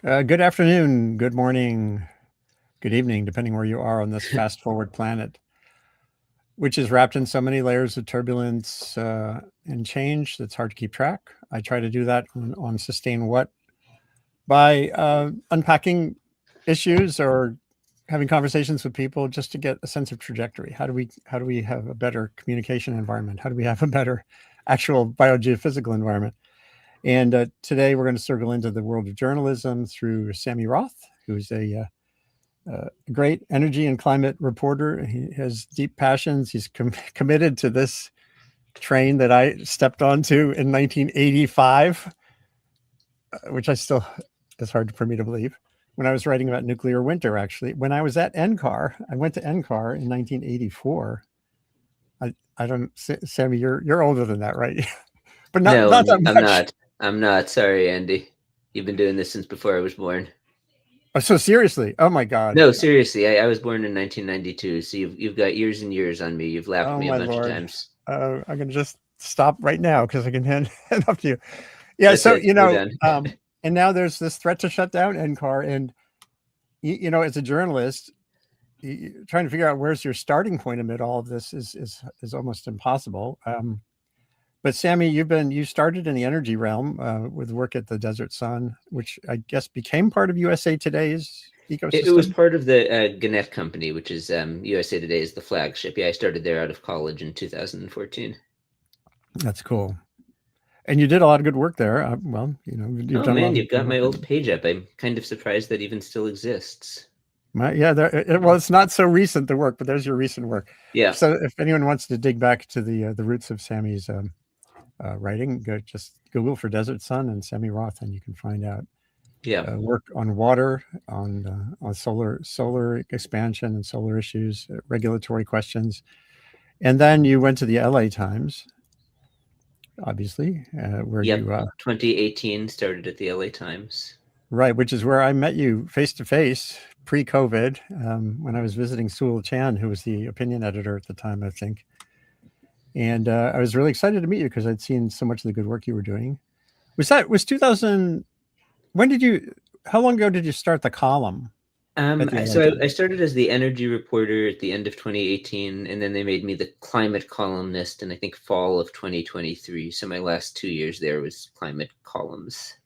Good afternoon, good morning, good evening, depending where you are on this fast forward planet, which is wrapped in so many layers of turbulence and change that's hard to keep track. I try to do that on Sustain What by unpacking issues or having conversations with people just to get a sense of trajectory. How do we have a better communication environment? How do we have a better actual biogeophysical environment? And today we're going to circle into the world of journalism through Sammy Roth, who's a great energy and climate reporter. He has deep passions. He's committed to this train that I stepped onto in 1985, which I still, it's hard for me to believe. When I was writing about nuclear winter, actually, when I was at NCAR, I went to NCAR in 1984. I don't, Sammy, you're older than that, right? But not No, not that I'm much. not. I'm not. Sorry, Andy. You've been doing this since before I was born. Oh, so seriously, oh my God. No, seriously. I was born in 1992, so you've got years and years on me. You've laughed at Oh me a my bunch of Lord. times. I'm gonna just stop right now because I can hand off to you. Yeah, That's so it. We're done. and now there's this threat to shut down NCAR, and as a journalist, trying to figure out where's your starting point amid all of this is almost impossible. But Sammy, you started in the energy realm with work at the Desert Sun, which I guess became part of USA Today's It was ecosystem. part of the Gannett Company, which is USA Today is the flagship. Yeah, I started there out of college in 2014. That's cool. And you did a lot of good work there. Well, you've Oh done a lot man, of you've good got work. my old page up. I'm kind of surprised that even still exists. Yeah, well, it's not so recent the work, but there's your recent work. Yeah, So if anyone wants to dig back to the roots of Sammy's writing, just Google for Desert Sun and Sammy Roth, and you can find out yeah. work on water, on solar expansion and solar issues, regulatory questions, and then you went to the LA Times, obviously, where Yep. you 2018 started at the LA Times. right, which is where I met you face to face pre-COVID when I was visiting Sewell Chan, who was the opinion editor at the time, I think. And I was really excited to meet you because I'd seen so much of the good work you were doing. Was 2000? When did you? How long ago did you start the column at the LA So I Times? started as the energy reporter at the end of 2018, and then they made me the climate columnist in I think fall of 2023. So my last 2 years there was climate columns.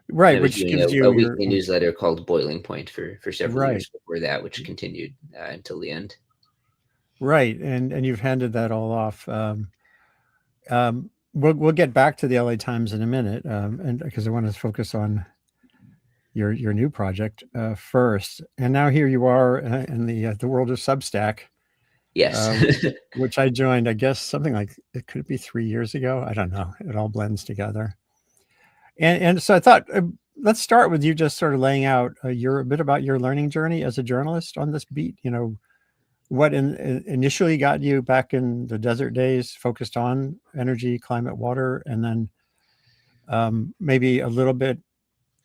And Right, I was which doing gives a you your weekly newsletter called Boiling Point for several right, years before that, which continued until the end. right, and you've handed that all off. We'll get back to the LA Times in a minute, and because I want to focus on your new project first. And now here you are in the world of Substack, Yes. uh, which I joined, I guess, something like it could be 3 years ago. I don't know. It all blends together. And so I thought let's start with you just sort of laying out a bit about your learning journey as a journalist on this beat. What initially got you back in the desert days, focused on energy, climate, water, and then maybe a little bit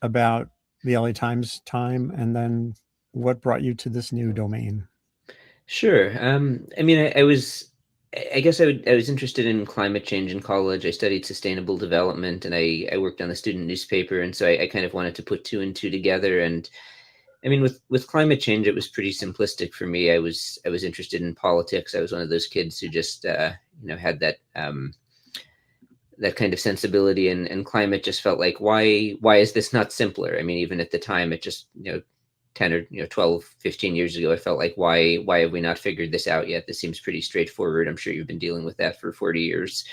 about the LA Times time, and then what brought you to this new domain? Sure. I mean, I guess I was interested in climate change in college. I studied sustainable development and I worked on the student newspaper. And so I kind of wanted to put two and two together. And I mean, with climate change, it was pretty simplistic for me. I was interested in politics. I was one of those kids who just, had that kind of sensibility, and climate just felt like, why is this not simpler? I mean, even at the time, it just, 10 or 12, 15 years ago, I felt like, why have we not figured this out yet? This seems pretty straightforward. I'm sure you've been dealing with that for 40 years.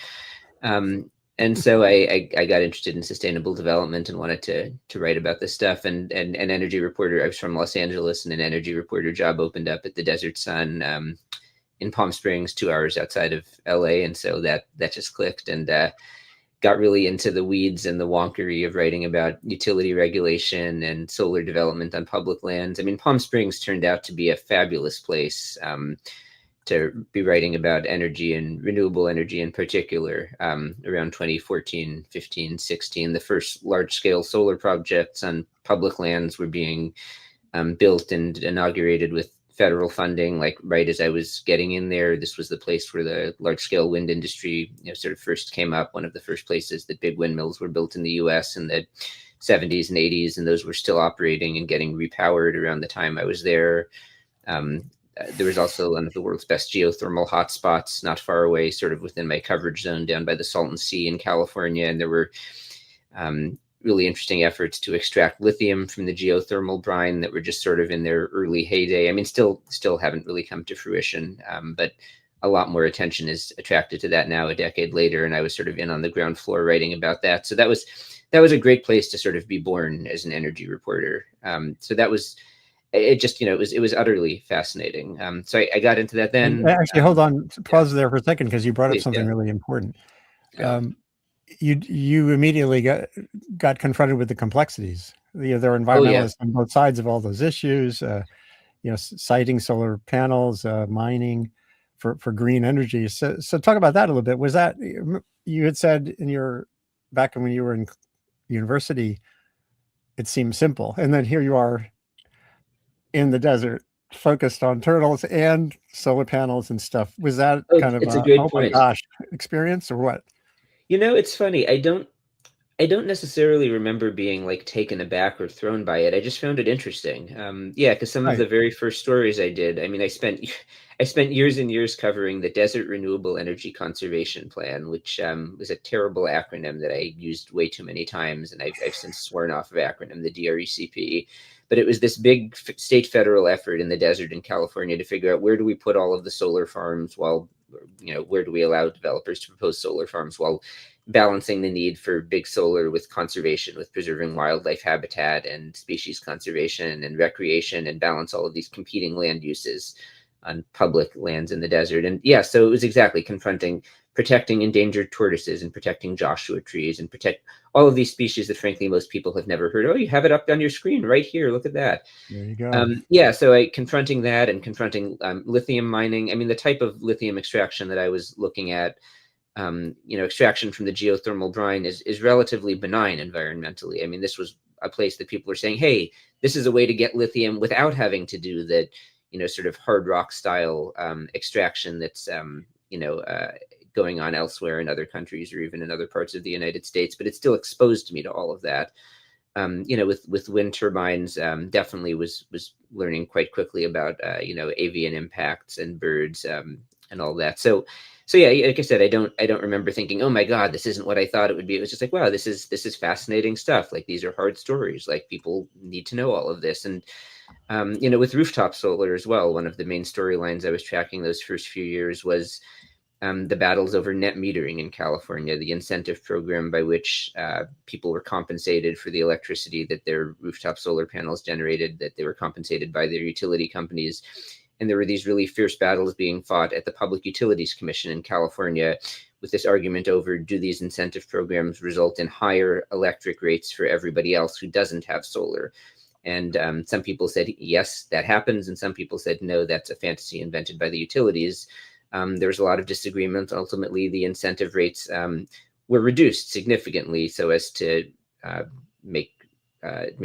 And so I got interested in sustainable development and wanted to write about this stuff. And an energy reporter, I was from Los Angeles, and an energy reporter job opened up at the Desert Sun in Palm Springs, 2 hours outside of LA. And so that just clicked, and got really into the weeds and the wonkery of writing about utility regulation and solar development on public lands. I mean, Palm Springs turned out to be a fabulous place to be writing about energy and renewable energy in particular. Around 2014, 15, 16, the first large scale solar projects on public lands were being built and inaugurated with federal funding, like right as I was getting in there. This was the place where the large scale wind industry, sort of first came up. One of the first places that big windmills were built in the U.S. in the 70s and 80s, and those were still operating and getting repowered around the time I was there. There was also one of the world's best geothermal hotspots not far away, sort of within my coverage zone down by the Salton Sea in California. And there were really interesting efforts to extract lithium from the geothermal brine that were just sort of in their early heyday. I mean, still haven't really come to fruition, but a lot more attention is attracted to that now a decade later. And I was sort of in on the ground floor writing about that. So that was a great place to sort of be born as an energy reporter. So that was, it just, it was utterly fascinating. So I got into that then. And actually, hold on, pause there for a second, because you brought up something really important. Yeah. You immediately got confronted with the complexities. There are environmentalists on both sides of all those issues. Citing solar panels, mining for green energy. So talk about that a little bit. Was that, you had said back when you were in university, it seemed simple, and then here you are in the desert, focused on turtles and solar panels and stuff. Was that kind of a great point. My gosh experience, or what? It's funny. I don't necessarily remember being like taken aback or thrown by it. I just found it interesting. Because some of the very first stories I did, I mean, I spent years and years covering the Desert Renewable Energy Conservation Plan, which was a terrible acronym that I used way too many times, and I've since sworn off of acronym, the DRECP. But it was this big state federal effort in the desert in California to figure out where do we put all of the solar farms while, where do we allow developers to propose solar farms while balancing the need for big solar with conservation, with preserving wildlife habitat and species conservation and recreation, and balance all of these competing land uses on public lands in the desert. And so it was exactly protecting endangered tortoises and protecting Joshua trees and protect all of these species that frankly most people have never heard. Oh, you have it up on your screen right here. Look at that. There you go. So confronting that and confronting lithium mining. I mean, the type of lithium extraction that I was looking at, extraction from the geothermal brine is relatively benign environmentally. I mean, this was a place that people were saying, hey, this is a way to get lithium without having to do that, sort of hard rock style extraction that's, going on elsewhere in other countries or even in other parts of the United States. But it still exposed me to all of that. With wind turbines, definitely was learning quite quickly about, avian impacts and birds and all that. So like I said, I don't remember thinking, oh my God, this isn't what I thought it would be. It was just like, wow, this is fascinating stuff. Like, these are hard stories. Like, people need to know all of this. And, with rooftop solar as well, one of the main storylines I was tracking those first few years was the battles over net metering in California, the incentive program by which people were compensated for the electricity that their rooftop solar panels generated, that they were compensated by their utility companies. And there were these really fierce battles being fought at the Public Utilities Commission in California, with this argument over, do these incentive programs result in higher electric rates for everybody else who doesn't have solar? And some people said, yes, that happens. And some people said, no, that's a fantasy invented by the utilities. There was a lot of disagreement. Ultimately, the incentive rates were reduced significantly so as to make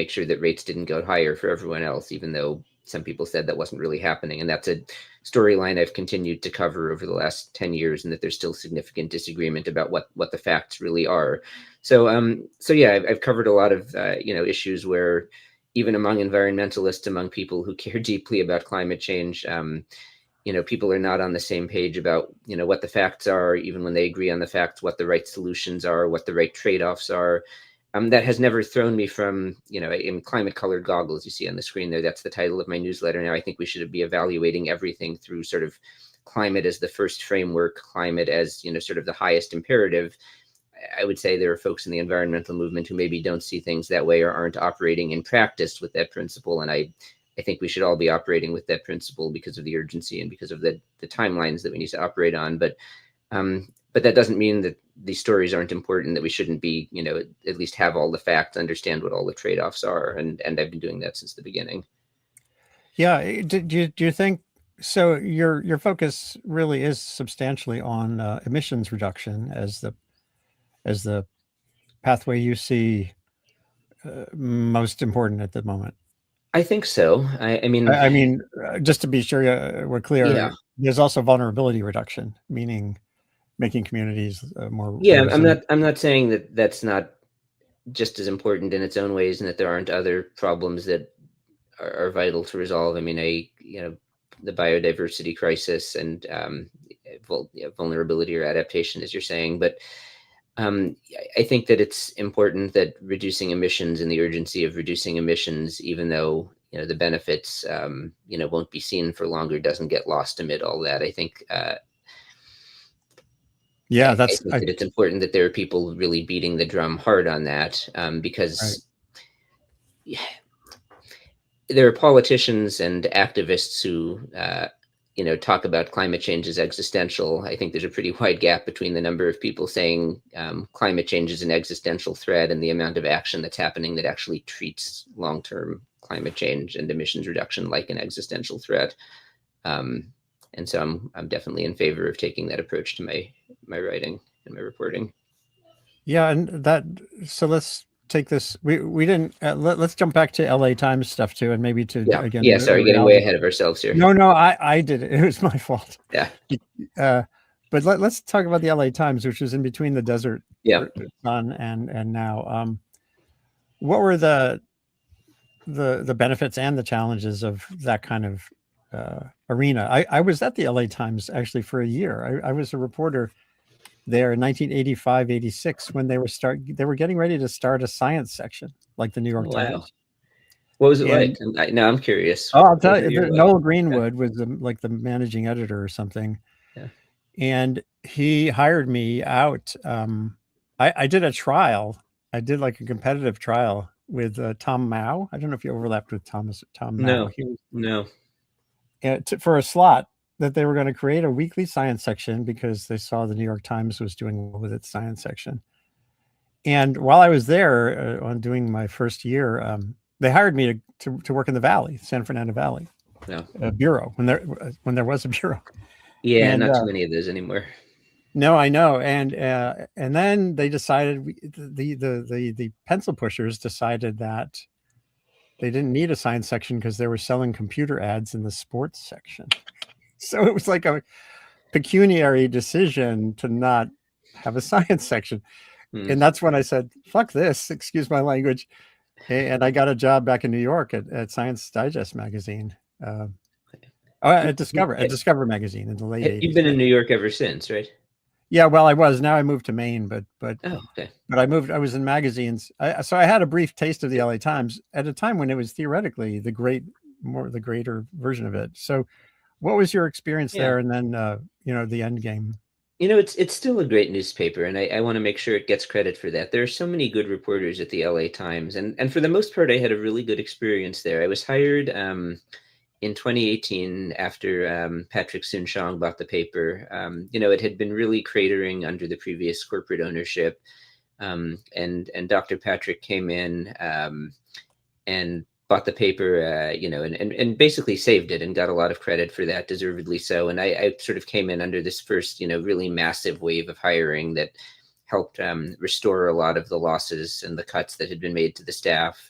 sure that rates didn't go higher for everyone else, even though some people said that wasn't really happening. And that's a storyline I've continued to cover over the last 10 years, and that there's still significant disagreement about what the facts really are. So I've covered a lot of issues where even among environmentalists, among people who care deeply about climate change, people are not on the same page about, what the facts are, even when they agree on the facts, what the right solutions are, what the right trade-offs are. That has never thrown me from, in climate colored goggles you see on the screen there. That's the title of my newsletter now. I think we should be evaluating everything through sort of climate as the first framework, climate as, sort of the highest imperative. I would say there are folks in the environmental movement who maybe don't see things that way or aren't operating in practice with that principle. And I think we should all be operating with that principle because of the urgency and because of the timelines that we need to operate on. But that doesn't mean that these stories aren't important, that we shouldn't be, at least have all the facts, understand what all the trade-offs are. And I've been doing that since the beginning. Yeah. Do you think so? Your focus really is substantially on emissions reduction as the pathway you see most important at the moment. I think so. I mean, I mean, just to be sure we're clear, yeah. there's also vulnerability reduction, meaning making communities more Yeah, resilient. I'm not saying that that's not just as important in its own ways and that there aren't other problems that are vital to resolve. I mean, the biodiversity crisis and vulnerability or adaptation, as you're saying, but I think that it's important that reducing emissions and the urgency of reducing emissions, even though the benefits won't be seen for longer, doesn't get lost amid all that. I think Yeah, I think that it's important that there are people really beating the drum hard on that, right. because there are politicians and activists who talk about climate change as existential. I think there's a pretty wide gap between the number of people saying climate change is an existential threat and the amount of action that's happening that actually treats long-term climate change and emissions reduction like an existential threat. And so I'm definitely in favor of taking that approach to my writing and my reporting. Yeah, so let's take this. We didn't let's jump back to LA Times stuff too, and maybe to Yeah. again Yeah. the Sorry, getting way reality. ahead of ourselves here. No, I did it. It was my fault. Yeah. Uh, but let's talk about the LA Times, which was in between the Desert Yeah. Sun and now. What were the benefits and the challenges of that kind of arena? I was at the LA Times actually for a year. I was a reporter there in 1985, 86 when they were getting ready to start a science section like the New Oh, York wow. Times. What was it like? And Now I'm curious. oh, I'll What was tell it you, year like? Noel Yeah. Greenwood was like the managing editor or something, Yeah. and he hired me out. I did a trial. I did like a competitive trial with Tom Mao. I don't know if you overlapped with Tom Mao. No. He was No. for a slot that they were going to create a weekly science section because they saw the New York Times was doing well with its science section. And while I was there on doing my first year, they hired me to work in the Valley, San Fernando Valley, No. bureau when there was a bureau. Yeah, And not too many of those anymore. no, I know. And then they decided the pencil pushers decided that they didn't need a science section because they were selling computer ads in the sports section. So it was like a pecuniary decision to not have a science section. Hmm. And that's when I said, fuck this, excuse my language. And I got a job back in New York at Science Digest magazine. At Discover magazine in the late You've 80s. been in New York ever since, right? Yeah, well, I was. Now I moved to Maine, but Oh, okay. I was in magazines. So I had a brief taste of the LA Times at a time when it was theoretically the greater version of it. So what was your experience Yeah. there? And then, the end game. It's still a great newspaper, and I want to make sure it gets credit for that. There are so many good reporters at the LA Times, and for the most part, I had a really good experience there. I was hired in 2018 after Patrick Soon-Shiong bought the paper. It had been really cratering under the previous corporate ownership, and Dr. Patrick came in and bought the paper, and basically saved it and got a lot of credit for that, deservedly so. And I sort of came in under this first, really massive wave of hiring that helped restore a lot of the losses and the cuts that had been made to the staff.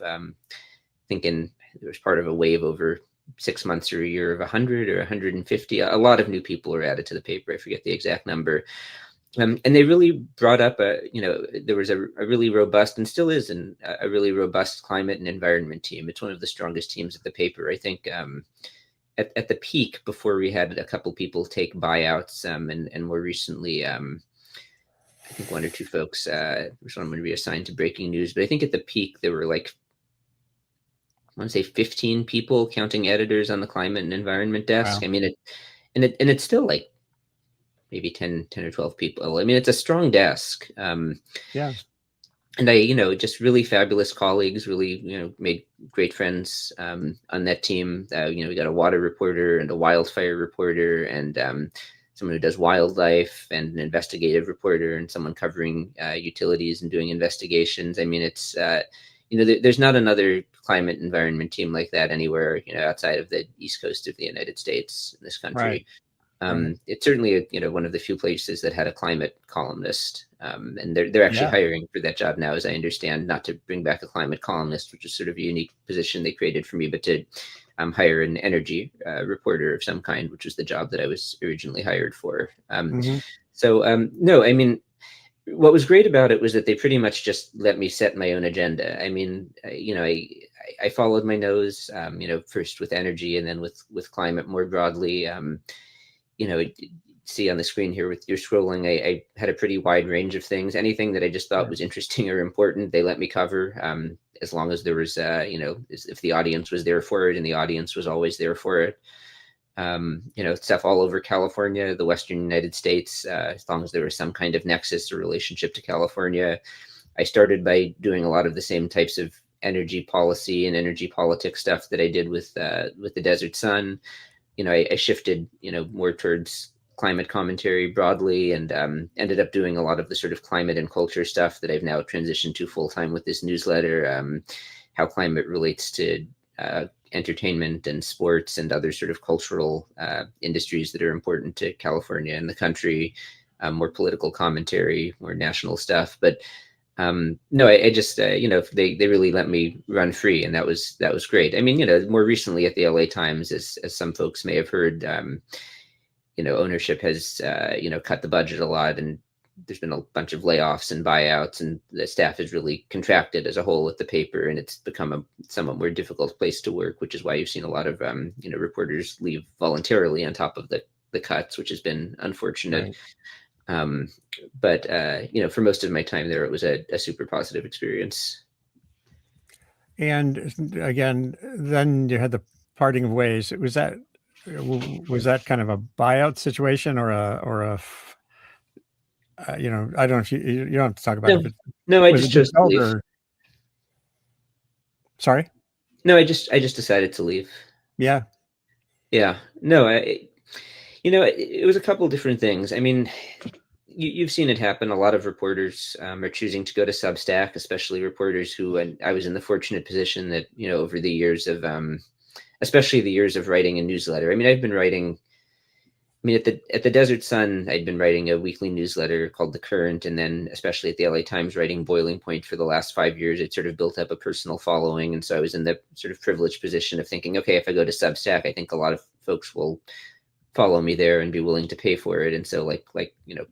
Thinking there was part of a wave over 6 months or a year of 100 or 150. A lot of new people were added to the paper. I forget the exact number. And they really brought up there was a really robust, and still is, a really robust climate and environment team. It's one of the strongest teams at the paper. I think at the peak, before we had a couple people take buyouts, and more recently, I think one or two folks, someone reassigned to breaking news. But I think at the peak, there were like, I want to say 15 people, counting editors, on the climate and environment desk. Wow. I mean, it's still like maybe 10 or 12 people. I mean, it's a strong desk. Yeah. And I, just really fabulous colleagues, really, made great friends on that team. We got a water reporter and a wildfire reporter, and someone who does wildlife, and an investigative reporter, and someone covering utilities and doing investigations. I mean, it's, there's not another climate environment team like that anywhere, outside of the East Coast of the United States, in this country. Right. It's certainly one of the few places that had a climate columnist. And they're actually Yeah. hiring for that job now, as I understand, not to bring back a climate columnist, which is sort of a unique position they created for me, but to hire an energy reporter of some kind, which was the job that I was originally hired for. Hmm. No, I mean, what was great about it was that they pretty much just let me set my own agenda. I mean, I followed my nose, first with energy and then with climate more broadly. You know, see on the screen here with your scrolling, I had a pretty wide range of things. Anything that I just thought was interesting or important, they let me cover, as long as there was, if the audience was there for it, and the audience was always there for it. Stuff all over California, the Western United States, as long as there was some kind of nexus or relationship to California. I started by doing a lot of the same types of energy policy and energy politics stuff that I did with the Desert Sun. I shifted, more towards climate commentary broadly, and ended up doing a lot of the sort of climate and culture stuff that I've now transitioned to full time with this newsletter. How climate relates to entertainment and sports and other sort of cultural industries that are important to California and the country. More political commentary, more national stuff, but no, I just they really let me run free, and that was great. I mean, more recently at the LA Times, as some folks may have heard, ownership has cut the budget a lot, and there's been a bunch of layoffs and buyouts, and the staff has really contracted as a whole at the paper, and it's become a somewhat more difficult place to work, which is why you've seen a lot of reporters leave voluntarily on top of the cuts, which has been unfortunate. Right. But for most of my time there, it was a super positive experience. And again, then you had the parting of ways. Was that kind of a buyout situation, or I don't know if you don't have to talk about No, it, but no, I was just it just chose to leave. over? Sorry. No, I just decided to leave. Yeah. Yeah. No, it was a couple different things. I mean, you've seen it happen. A lot of reporters are choosing to go to Substack, especially reporters who, and I was in the fortunate position that, over the years of, especially the years of writing a newsletter. I mean, I've been writing, at the Desert Sun, I'd been writing a weekly newsletter called The Current, and then especially at the LA Times, writing Boiling Point for the last 5 years. It sort of built up a personal following, and so I was in the sort of privileged position of thinking, okay, if I go to Substack, I think a lot of folks will follow me there and be willing to pay for it. And so, like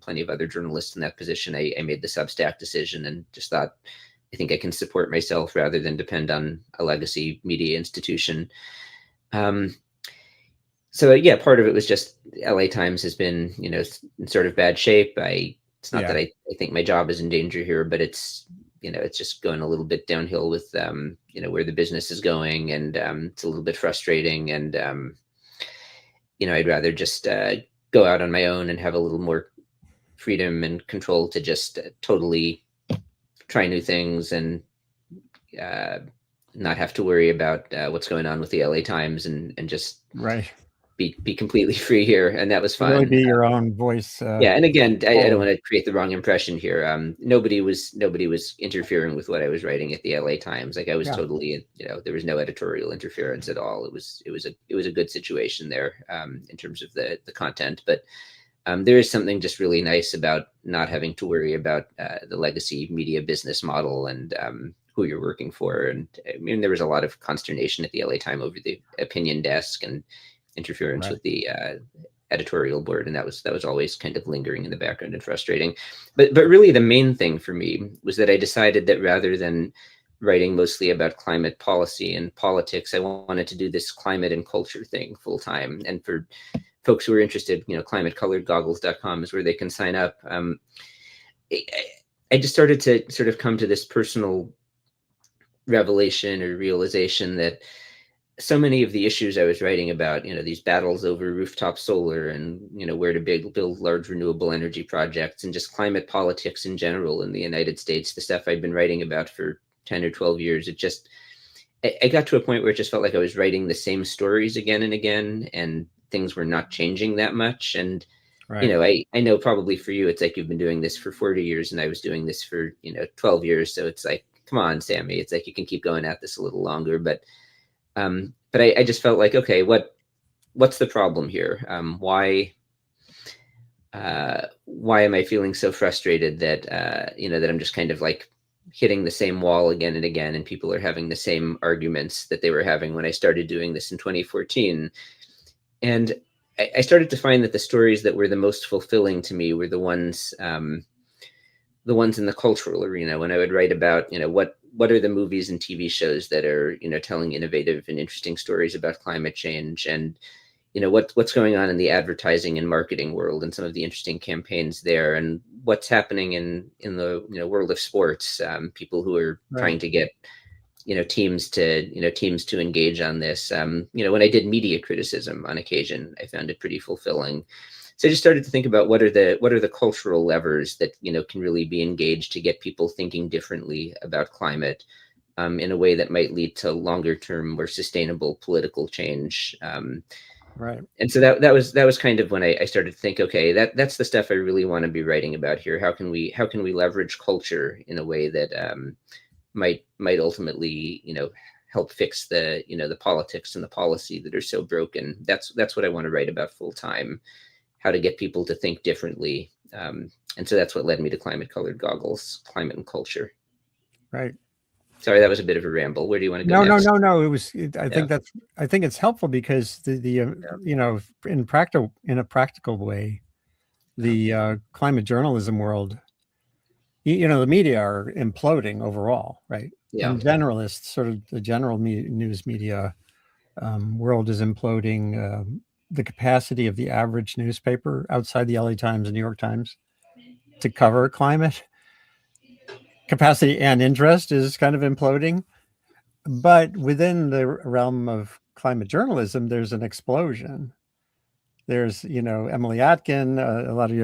plenty of other journalists in that position, I made the Substack decision and just thought, I think I can support myself rather than depend on a legacy media institution. So yeah, part of it was just LA Times has been, in sort of bad shape. It's not that I think my job is in danger here, but it's just going a little bit downhill with, where the business is going, and it's a little bit frustrating. And, I'd rather just go out on my own and have a little more freedom and control to just totally try new things, and not have to worry about what's going on with the LA Times, and just Right. be completely free here. And that was fun. Really be your own voice. Yeah, and again, I don't want to create the wrong impression here. Nobody was interfering with what I was writing at the LA Times. Like, I was totally, there was no editorial interference at all. It was a good situation there, in terms of the content. But there is something just really nice about not having to worry about the legacy media business model, and who you're working for. And I mean, there was a lot of consternation at the LA Times over the opinion desk and interference with the editorial board, and that was always kind of lingering in the background and frustrating. But really, the main thing for me was that I decided that rather than writing mostly about climate policy and politics, I wanted to do this climate and culture thing full time. And for folks who are interested, climatecoloredgoggles.com is where they can sign up. I just started to sort of come to this personal revelation or realization that so many of the issues I was writing about, these battles over rooftop solar, and, where to build large renewable energy projects, and just climate politics in general in the United States, the stuff I'd been writing about for 10 or 12 years, I got to a point where it just felt like I was writing the same stories again and again, and things were not changing that much. And, I know probably for you, it's like you've been doing this for 40 years and I was doing this for, 12 years. So it's like, come on, Sammy, it's like you can keep going at this a little longer. But I just felt like, okay, what's the problem here? Why why am I feeling so frustrated that that I'm just kind of like hitting the same wall again and again, and people are having the same arguments that they were having when I started doing this in 2014. And I started to find that the stories that were the most fulfilling to me were the ones in the cultural arena. When I would write about, what are the movies and TV shows that are, telling innovative and interesting stories about climate change, and what's going on in the advertising and marketing world, and some of the interesting campaigns there, and what's happening in the world of sports. People who are trying Right. to get teams to engage on this. When I did media criticism on occasion, I found it pretty fulfilling. So I just started to think about what are the cultural levers that can really be engaged to get people thinking differently about climate, in a way that might lead to longer term, more sustainable political change. Right. And so that was kind of when I started to think, okay, that's the stuff I really want to be writing about here. How can we leverage culture in a way that might ultimately help fix the politics and the policy that are so broken. That's what I want to write about full time. How to get people to think differently. And so that's what led me to Climate Colored Goggles, Climate and Culture. Right. Sorry, that was a bit of a ramble. Where do you want to go No, no, next? no, no. Yeah. I think it's helpful because in a practical way, Yeah. the climate journalism world, the media are imploding overall, right? Yeah. And generalists, sort of the general news media world is imploding. The capacity of the average newspaper outside the LA Times and New York Times to cover climate capacity and interest is kind of imploding. But within the realm of climate journalism, there's an explosion. There's, Emily Atkin, a lot of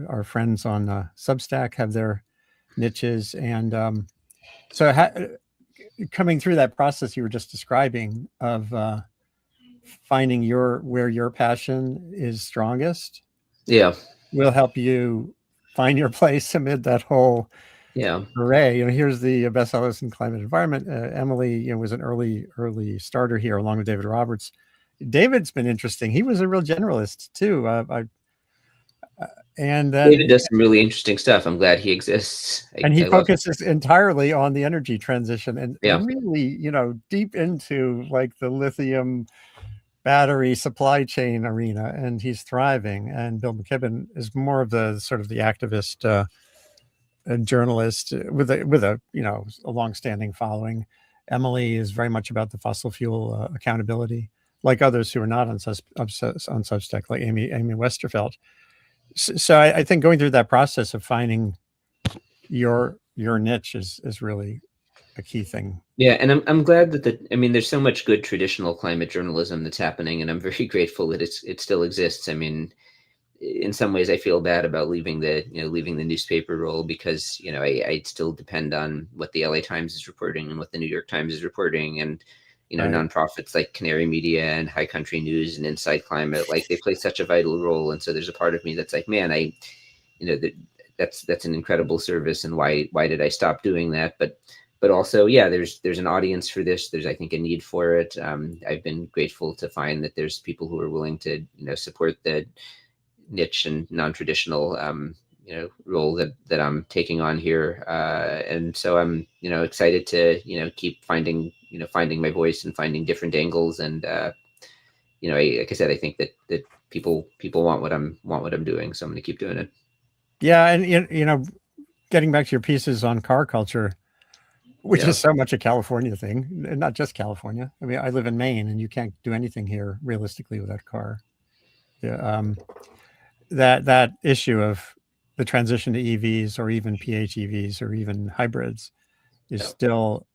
our friends on Substack have their niches, and coming through that process you were just describing of finding where your passion is strongest Yeah. will help you find your place amid that whole Yeah. array. Here's the bestsellers in climate environment. Emily, was an early starter here along with David Roberts. David's been interesting. He was a real generalist too. And David then does some really interesting stuff. I'm glad he exists. and he I love him. focuses entirely on the energy transition and Yeah. really, deep into like the lithium battery supply chain arena, and he's thriving. And Bill McKibben is more of the sort of the activist journalist with a long-standing following. Emily is very much about the fossil fuel accountability, like others who are not on Substack, like Amy Westerfeld. So I think going through that process of finding your niche is really a key thing. Yeah, and I'm glad that there's so much good traditional climate journalism that's happening, and I'm very grateful that it still exists. I mean, in some ways I feel bad about leaving the newspaper role, because I still depend on what the LA Times is reporting and what the New York Times is reporting, and Right. nonprofits like Canary Media and High Country News and Inside Climate, like they play such a vital role. And so there's a part of me that's like, man, that's an incredible service, and why did I stop doing that? But also, yeah, there's an audience for this. There's, I think, a need for it. I've been grateful to find that there's people who are willing to support the niche and non-traditional role that I'm taking on here, and so I'm excited to keep finding my voice and finding different angles. And like I said, I think that people want what I'm doing, so I'm going to keep doing it. Yeah, and getting back to your pieces on car culture, which Yeah. is so much a California thing, and not just California. I mean, I live in Maine, and you can't do anything here realistically without a car. Yeah, that issue of the transition to EVs or even PHEVs or even hybrids is Yeah. still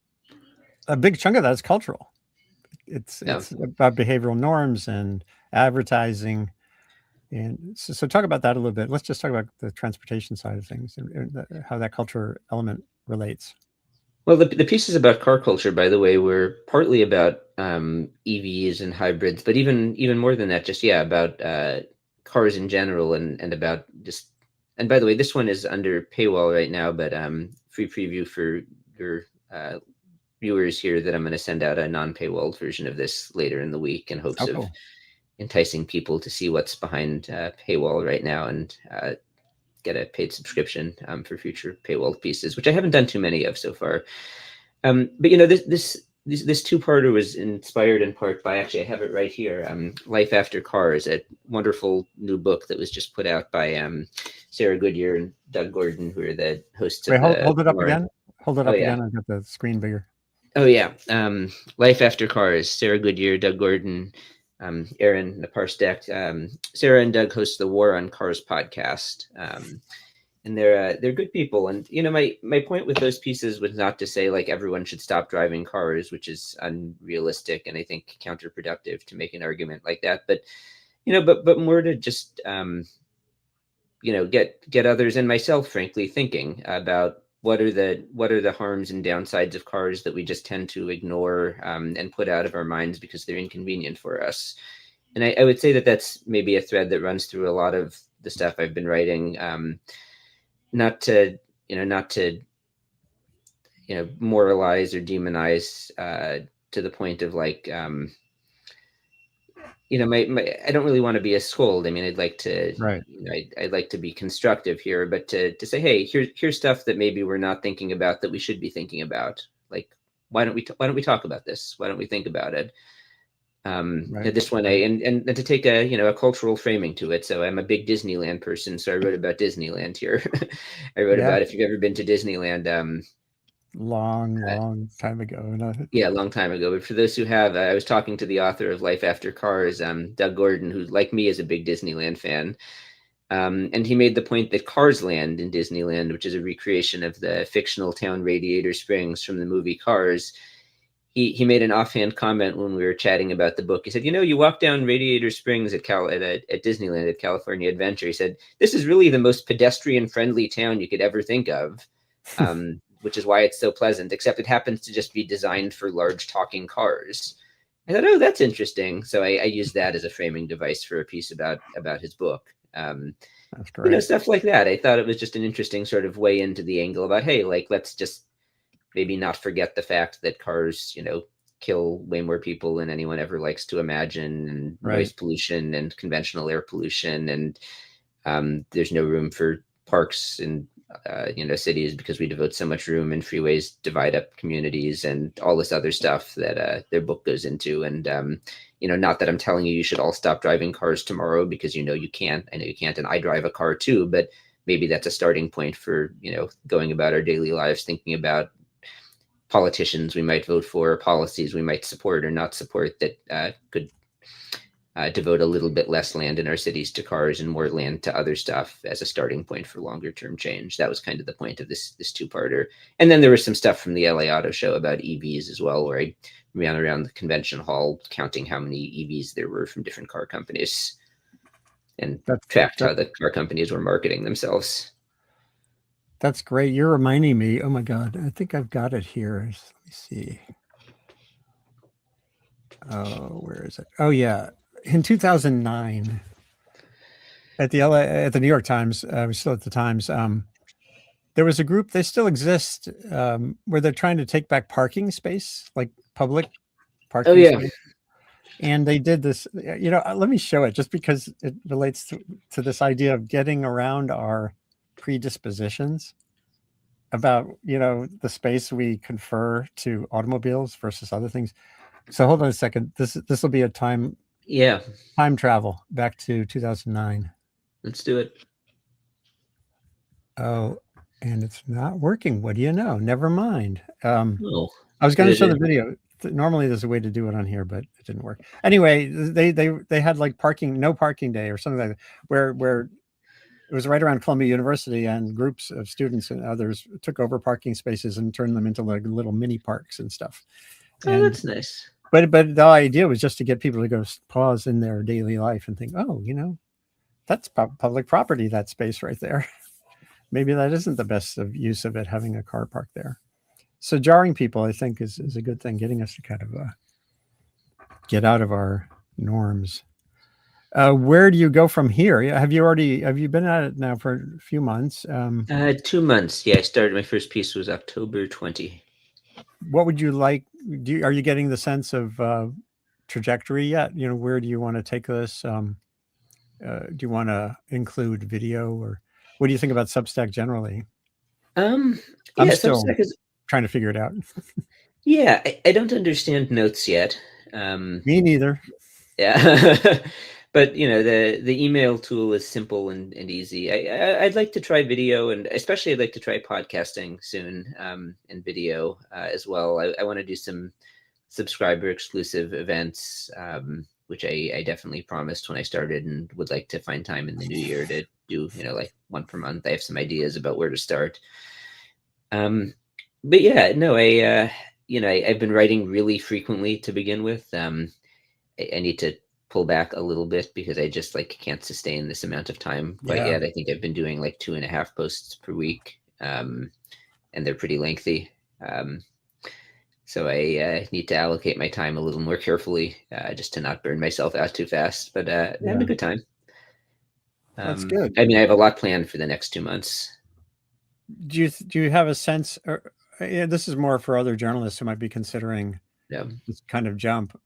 a big chunk of that is cultural. It's Yeah. about behavioral norms and advertising. And so talk about that a little bit. Let's just talk about the transportation side of things and how that culture element relates. Well, the pieces about car culture, by the way, were partly about EVs and hybrids, but even more than that, just about cars in general, and about just. And by the way, this one is under paywall right now, but free preview for your viewers here, that I'm going to send out a non-paywall version of this later in the week, in hopes Oh, of cool. enticing people to see what's behind paywall right now and get a paid subscription for future paywall pieces, which I haven't done too many of so far. But this two-parter was inspired in part by, actually, I have it right here, Life After Cars, a wonderful new book that was just put out by Sarah Goodyear and Doug Gordon, who are the hosts Wait, of the hold it up More. again. Hold it Oh, up yeah. again. I've got the screen bigger. Oh, yeah. Life After Cars, Sarah Goodyear, Doug Gordon, Aaron Naparstek. Sarah and Doug host the War on Cars podcast. And they're good people. And, my point with those pieces was not to say like everyone should stop driving cars, which is unrealistic and I think counterproductive to make an argument like that. But, but more to just, get others and myself, frankly, thinking about what are the harms and downsides of cars that we just tend to ignore and put out of our minds because they're inconvenient for us. And I would say that that's maybe a thread that runs through a lot of the stuff I've been writing. Not to moralize or demonize to the point of like I don't really want to be a scold. I mean, I'd like to, right. I'd like to be constructive here, but to say, hey, here's stuff that maybe we're not thinking about that we should be thinking about. Like, why don't we talk about this? Why don't we think about it? Right. This one, and to take a cultural framing to it. So I'm a big Disneyland person, so I wrote about Disneyland here. I wrote about, if you've ever been to Disneyland. Long time ago. Yeah, a long time ago. But for those who have, I was talking to the author of Life After Cars, Doug Gordon, who, like me, is a big Disneyland fan. And he made the point that Cars Land in Disneyland, which is a recreation of the fictional town Radiator Springs from the movie Cars, he made an offhand comment when we were chatting about the book. He said, you walk down Radiator Springs at Disneyland at California Adventure. He said, this is really the most pedestrian-friendly town you could ever think of, which is why it's so pleasant, except it happens to just be designed for large talking cars. I thought, oh, that's interesting. So I used that as a framing device for a piece about his book. That's great. Stuff like that. I thought it was just an interesting sort of way into the angle about, hey, like, let's just maybe not forget the fact that cars, kill way more people than anyone ever likes to imagine, and noise pollution and conventional air pollution. And there's no room for parks in, cities because we devote so much room, and freeways divide up communities and all this other stuff that their book goes into. And, not that I'm telling you should all stop driving cars tomorrow, because, you can't. I know you can't. And I drive a car too, but maybe that's a starting point for, going about our daily lives, thinking about politicians we might vote for, policies we might support or not support that could devote a little bit less land in our cities to cars and more land to other stuff as a starting point for longer term change. That was kind of the point of this two-parter. And then there was some stuff from the LA Auto Show about EVs as well, where I ran around the convention hall counting how many EVs there were from different car companies and tracked how the car companies were marketing themselves. That's great. You're reminding me. Oh my God. I think I've got it here. Let me see. Oh, where is it? Oh yeah. In 2009 at the New York Times, I was still at the Times. There was a group, they still exist, where they're trying to take back parking space, like public parking space. And they did this, let me show it just because it relates to this idea of getting around our predispositions about, the space we confer to automobiles versus other things. So hold on a second. This will be a time travel back to 2009. Let's do it. Oh, and it's not working. What do you know? Never mind. I was going to show the video. Normally there's a way to do it on here, but it didn't work. Anyway, they had like no parking day or something like that, where it was right around Columbia University, and groups of students and others took over parking spaces and turned them into like little mini parks and stuff. Oh, that's nice. But the idea was just to get people to go pause in their daily life and think, oh, that's public property, that space right there. Maybe that isn't the best use of it, having a car parked there. So jarring people, I think, is a good thing, getting us to kind of get out of our norms. Where do you go from here? Have you been at it now for a few months? 2 months. Yeah, I started, my first piece was October 20. What would you like? Are you getting the sense of trajectory yet? Where do you want to take this? Do you want to include video, or what do you think about Substack generally? Um, I'm yeah, still Substack is, trying to figure it out. yeah, I don't understand notes yet. Me neither. Yeah. But the email tool is simple and easy. I'd like to try video, and especially I'd like to try podcasting soon, and video as well. I want to do some subscriber exclusive events, which I definitely promised when I started, and would like to find time in the new year to do, like one per month. I have some ideas about where to start. But yeah, no, I've been writing really frequently to begin with. I need to pull back a little bit because I just like can't sustain this amount of time quite Yeah. yet. I think I've been doing like 2.5 posts per week, and they're pretty lengthy. So I need to allocate my time a little more carefully, just to not burn myself out too fast. But I'm having a good time. That's good. I mean, I have a lot planned for the next 2 months. Do you have a sense, or this is more for other journalists who might be considering Yeah. this kind of jump?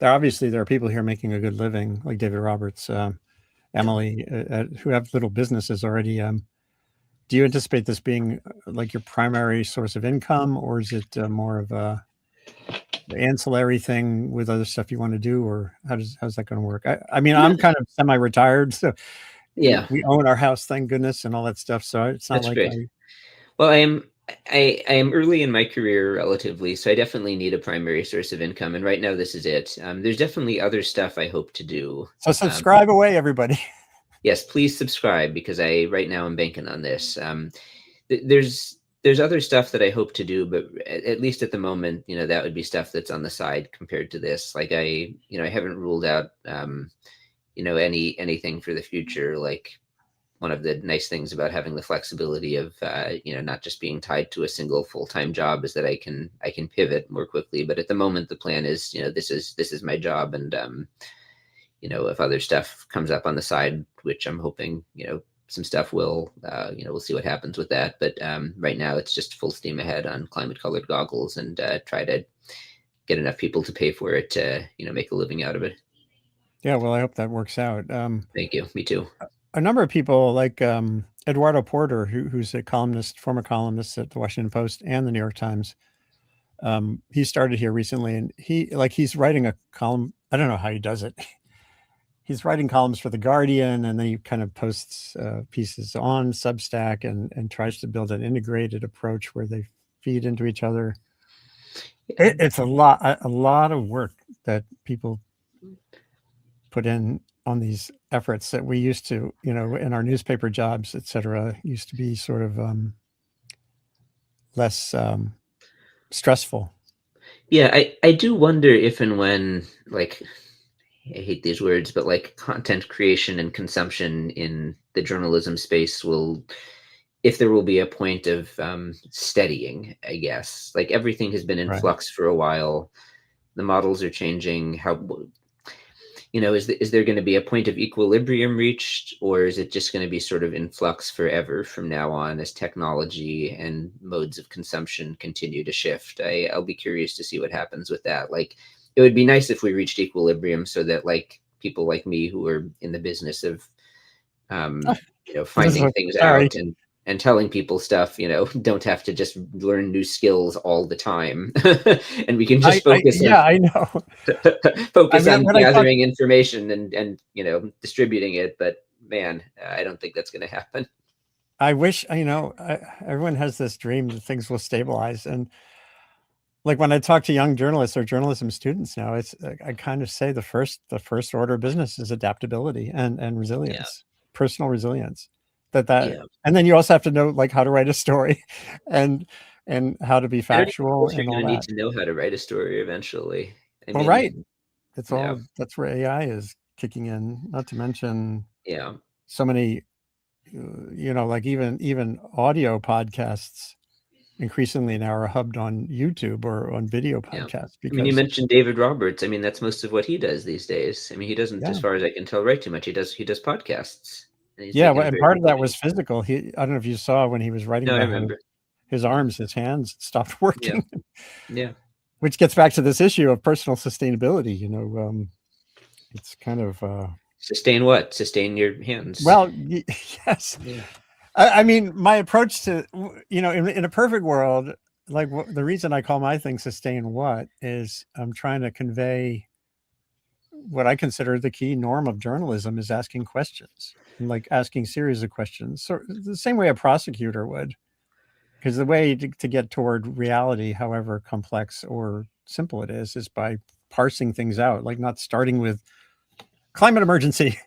There are people here making a good living, like David Roberts, Emily, who have little businesses already. Do you anticipate this being like your primary source of income, or is it more of a ancillary thing with other stuff you want to do, or how's that going to work? I mean, No, I'm kind of semi-retired, so yeah, we own our house, thank goodness, and all that stuff. So it's not that's like great. Well, I am early in my career relatively, so I definitely need a primary source of income, and right now this is it. There's definitely other stuff I hope to do. So subscribe away, everybody. Yes, please subscribe because I right now I'm banking on this. There's other stuff that I hope to do, but at least at the moment, that would be stuff that's on the side compared to this. Like I haven't ruled out, anything for the future. Like one of the nice things about having the flexibility of, not just being tied to a single full-time job is that I can pivot more quickly. But at the moment, the plan is, this is my job, and if other stuff comes up on the side, which I'm hoping, some stuff will, we'll see what happens with that. But right now, it's just full steam ahead on climate-colored goggles, and try to get enough people to pay for it to, make a living out of it. Yeah, well, I hope that works out. Thank you. Me too. A number of people like Eduardo Porter, who's a columnist, former columnist at the Washington Post and the New York Times. He started here recently, and he's writing a column. I don't know how he does it. He's writing columns for The Guardian, and then he kind of posts pieces on Substack and tries to build an integrated approach where they feed into each other. It's a lot of work that people put in on these efforts that we used to, in our newspaper jobs, et cetera, used to be sort of less stressful. Yeah, I do wonder if and when, like, I hate these words, but like content creation and consumption in the journalism space if there will be a point of steadying, I guess. Like everything has been in Right. flux for a while. The models are changing. Is there going to be a point of equilibrium reached, or is it just going to be sort of in flux forever from now on as technology and modes of consumption continue to shift? I'll be curious to see what happens with that. Like, it would be nice if we reached equilibrium so that like people like me who are in the business of, finding things out and telling people stuff, don't have to just learn new skills all the time. And we can just focus on, I know. focus on gathering information and distributing it. But man, I don't think that's going to happen. I wish, everyone has this dream that things will stabilize. And like when I talk to young journalists or journalism students now, I kind of say the first order of business is adaptability and resilience, personal resilience. And then you also have to know like how to write a story and how to be factual and all you're going to that. need to know how to write a story eventually. Right. That's where AI is kicking in, not to mention so many, like even audio podcasts increasingly now are hubbed on YouTube or on video podcasts. Because you mentioned David Roberts. That's most of what he does these days. He doesn't, as far as I can tell, write too much. He does podcasts. And part of that was physical. I don't know if you saw when he was writing about I remember. his arms, his hands stopped working. Yeah. which gets back to this issue of personal sustainability. It's kind of sustain what? Sustain your hands. Well, yes. Yeah. I mean, my approach to, in a perfect world, like the reason I call my thing sustain what is I'm trying to convey what I consider the key norm of journalism is asking questions, like asking series of questions. So the same way a prosecutor would, because the way to get toward reality, however complex or simple it is by parsing things out, like not starting with climate emergency,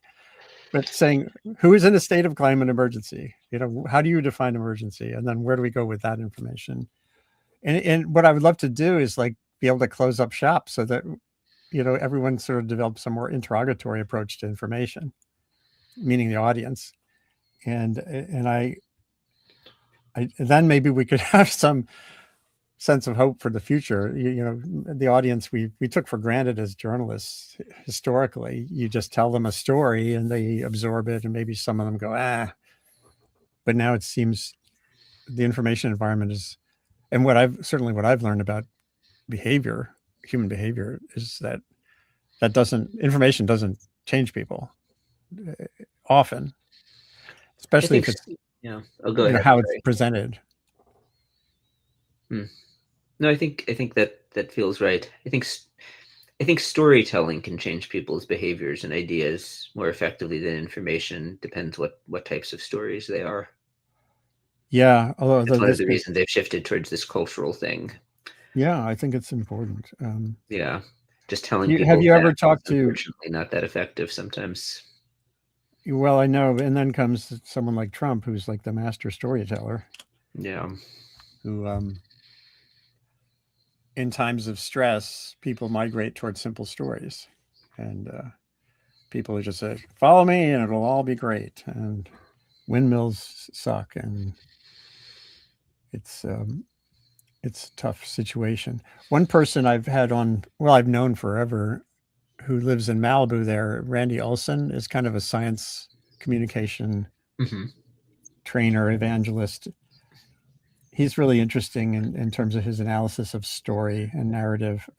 but saying who is in a state of climate emergency? How do you define emergency? And then where do we go with that information? And what I would love to do is like be able to close up shop so that, everyone sort of develops a more interrogatory approach to information, meaning the audience. And I then maybe we could have some sense of hope for the future. The audience we took for granted as journalists historically. You just tell them a story and they absorb it, and maybe some of them go, but now it seems the information environment is, and what I've learned about human behavior is that information doesn't change people often, especially if it's go ahead. how it's presented. No, I think that feels right. I think storytelling can change people's behaviors and ideas more effectively than information. Depends what types of stories they are. Yeah, although that's one of the reasons they've shifted towards this cultural thing. Yeah, I think it's important. Yeah, just telling people. Have you ever talked to? Unfortunately, not that effective sometimes. Well, I know, and then comes someone like Trump, who's like the master storyteller. Yeah. Who, in times of stress, people migrate towards simple stories, and people just say, "Follow me, and it'll all be great." And windmills suck, and it's a tough situation. One person I've known forever, who lives in Malibu there, Randy Olson, is kind of a science communication trainer, evangelist. He's really interesting in terms of his analysis of story and narrative.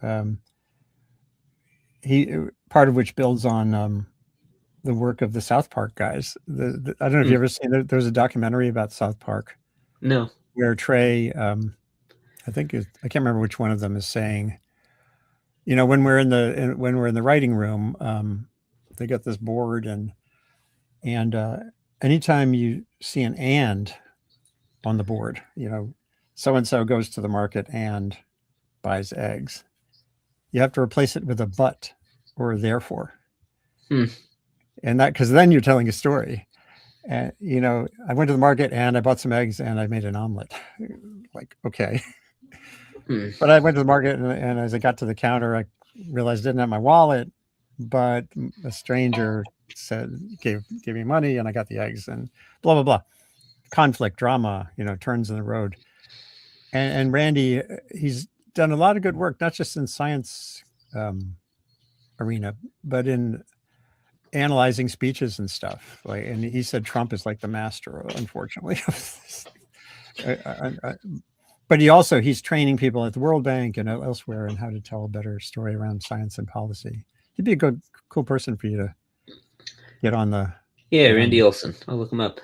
Part of which builds on the work of the South Park guys. I don't know if you ever seen there was a documentary about South Park. No. Where Trey, I can't remember which one of them is saying, when we're in the writing room, they got this board and anytime you see an and on the board, so-and-so goes to the market and buys eggs, you have to replace it with a but or a therefore. And that, because then you're telling a story. And, I went to the market and I bought some eggs and I made an omelet. Like, okay. But I went to the market and as I got to the counter, I realized I didn't have my wallet, but a stranger gave me money and I got the eggs and blah, blah, blah. Conflict, drama, turns in the road. And Randy, he's done a lot of good work, not just in science arena, but in analyzing speeches and stuff. And he said Trump is like the master, unfortunately. But he's training people at the World Bank and elsewhere in how to tell a better story around science and policy. He'd be a cool person for you to get on the. Yeah, Randy Olson. I'll look him up.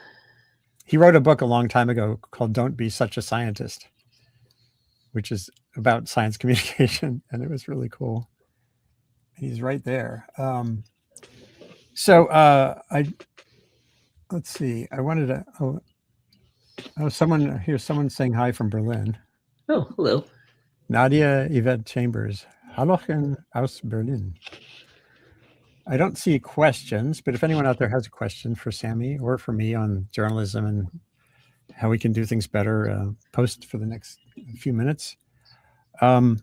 He wrote a book a long time ago called "Don't Be Such a Scientist," which is about science communication, and it was really cool. He's right there. Let's see. I wanted to. Someone saying hi from Berlin. Oh, hello. Nadia Yvette Chambers. Hallochen aus Berlin. I don't see questions, but if anyone out there has a question for Sammy or for me on journalism and how we can do things better, post for the next few minutes. What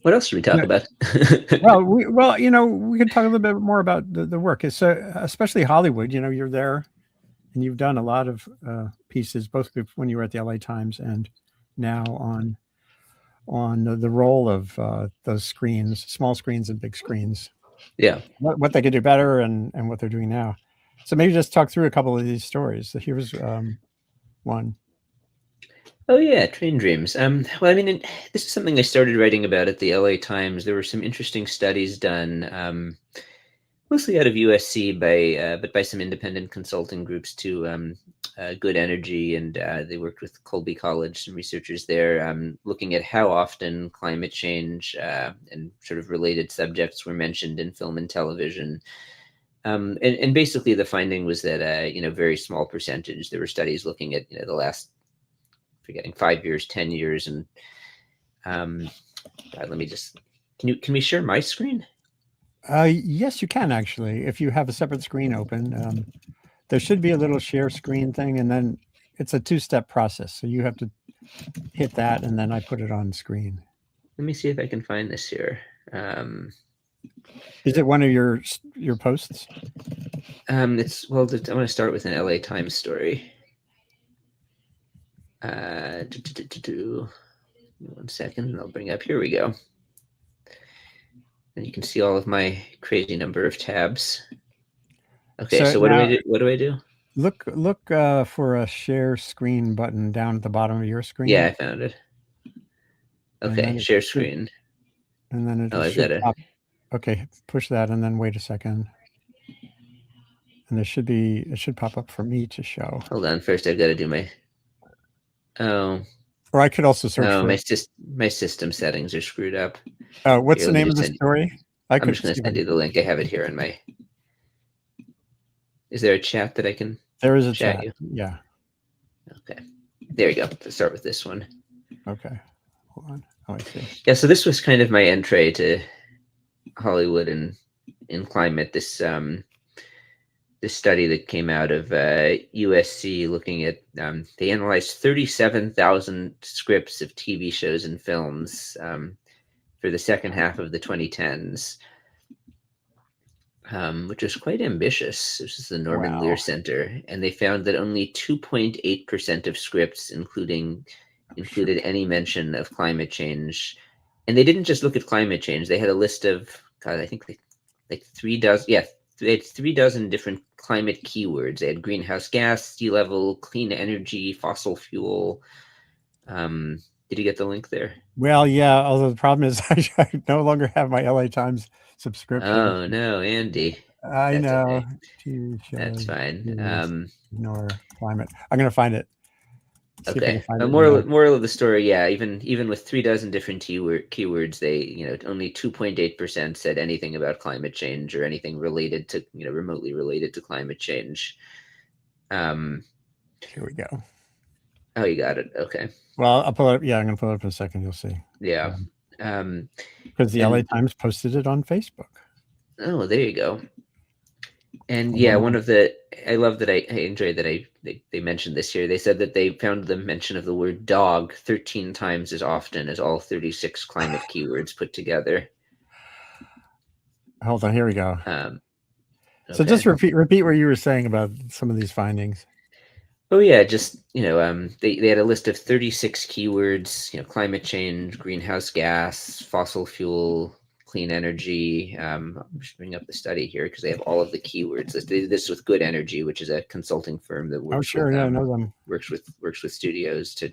else should we talk about? We could talk a little bit more about the work. So, especially Hollywood. You're there, and you've done a lot of pieces, both when you were at the LA Times and now on the role of those screens, small screens and big screens. Yeah, what they could do better and what they're doing now. So maybe just talk through a couple of these stories. So here's one. Oh yeah, train dreams. Well, I mean, this is something I started writing about at the LA Times. There were some interesting studies done, mostly out of USC but by some independent consulting groups too. Good Energy, and they worked with Colby College, some researchers there, looking at how often climate change and sort of related subjects were mentioned in film and television. And basically the finding was that very small percentage. There were studies looking at the last, forgetting, 5 years, 10 years, and God, let me just. Can we share my screen? Yes, you can actually. If you have a separate screen open, there should be a little share screen thing, and then it's a two-step process. So you have to hit that, and then I put it on screen. Let me see if I can find this here. Is it one of your posts? It's, well, I want to start with an LA Times story. 1 second, and I'll bring up. Here we go. And you can see all of my crazy number of tabs. Okay, so what do I do? What do I do? Look for a share screen button down at the bottom of your screen. Yeah, I found it. Okay, share screen. And then it should pop. Okay, push that and then wait a second. And it should pop up for me to show. Hold on, first I've got to do my. Oh. Or I could also search for. My system settings are screwed up. What's the name of the story? I'm just going to send you the link. I have it here in my. Is there a chat that I can? There is a chat. Yeah. Okay. There you go. Let's start with this one. Okay. Hold on. Oh, I see. Yeah. So this was kind of my entree to Hollywood and in climate. This study that came out of USC looking at, they analyzed 37,000 scripts of TV shows and films for the second half of the 2010s, which was quite ambitious. This is the Norman Lear Center, and they found that only 2.8% of scripts included any mention of climate change. And they didn't just look at climate change. They had a list of, God, I think like 3 dozen. Yeah, they had 3 dozen different climate keywords. They had greenhouse gas, sea level, clean energy, fossil fuel. Did you get the link there? Well, yeah. Although the problem is I no longer have my LA Times subscription. Oh no, Andy. I know. Okay. That's fine. Ignore climate. I'm going to find it. Okay. Moral of the story, yeah. Even with 3 dozen different keywords, they only 2.8% said anything about climate change or anything related to remotely related to climate change. Here we go. Oh, you got it. Okay. Well, I'll pull it up. Yeah, I'm going to pull it up in a second. You'll see. Yeah. Because the LA Times posted it on Facebook. Oh, there you go. And yeah, I love that I enjoyed that they mentioned this here. They said that they found the mention of the word dog 13 times as often as all 36 climate keywords put together. Hold on, here we go. Okay. So just repeat what you were saying about some of these findings. Oh yeah, just they had a list of 36 keywords, climate change, greenhouse gas, fossil fuel, clean energy. I'm just bring up the study here because they have all of the keywords. They did this with Good Energy, which is a consulting firm that works with, I know them. Works with studios to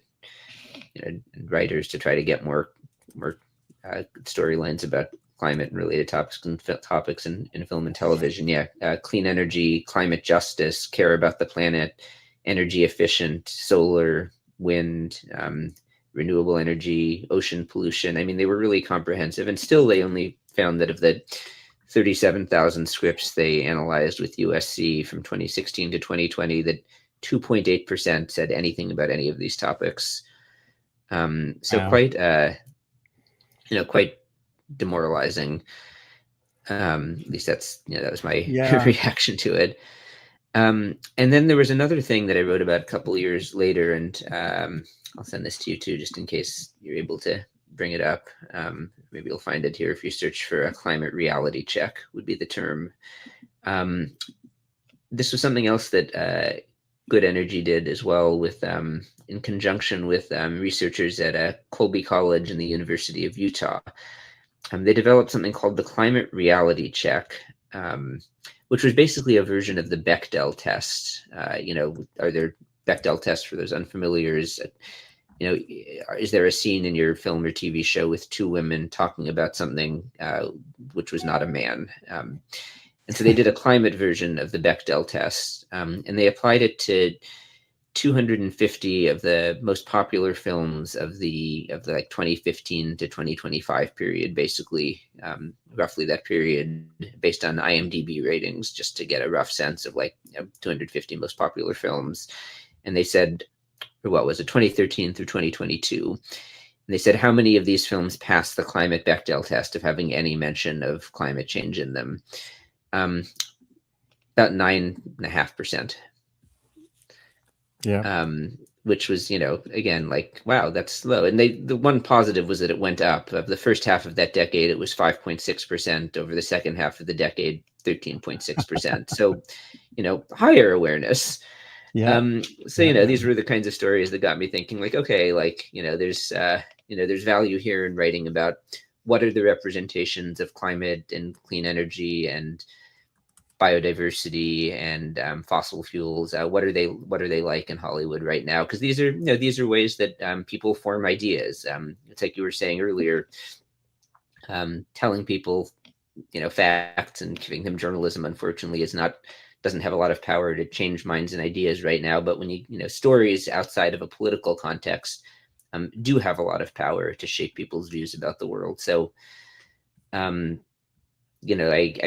and writers to try to get more storylines about climate and related topics in film and television. Yeah, clean energy, climate justice, care about the planet, energy efficient, solar, wind, renewable energy, ocean pollution. I mean, they were really comprehensive, and still they only found that of the 37,000 scripts they analyzed with USC from 2016 to 2020, that 2.8% said anything about any of these topics. So quite demoralizing. At least that was my reaction to it. And then there was another thing that I wrote about a couple of years later, and I'll send this to you too, just in case you're able to bring it up. Maybe you'll find it here if you search for a climate reality check would be the term. This was something else that Good Energy did as well, with in conjunction with researchers at Colby College and the University of Utah. They developed something called the climate reality check, which was basically a version of the Bechdel test. Are there Bechdel tests, for those unfamiliar, is is there a scene in your film or TV show with two women talking about something which was not a man? And so they did a climate version of the Bechdel test, and they applied it to 250 of the most popular films of the like 2015 to 2025 period, basically, roughly that period, based on IMDb ratings, just to get a rough sense of like 250 most popular films. And they said, or what was it, 2013 through 2022. And they said, how many of these films passed the climate Bechdel test of having any mention of climate change in them? About 9.5%. Yeah. Which was, again, like, wow, that's low. And the one positive was that it went up. Of the first half of that decade, it was 5.6%. Over the second half of the decade, 13.6%. So, higher awareness. Yeah. These were the kinds of stories that got me thinking, like, okay, like, there's value here in writing about what are the representations of climate and clean energy and biodiversity and fossil fuels. What are they like in Hollywood right now? Because these are ways that people form ideas. It's like you were saying earlier, telling people facts and giving them journalism, unfortunately, doesn't have a lot of power to change minds and ideas right now. But when stories outside of a political context do have a lot of power to shape people's views about the world. So I've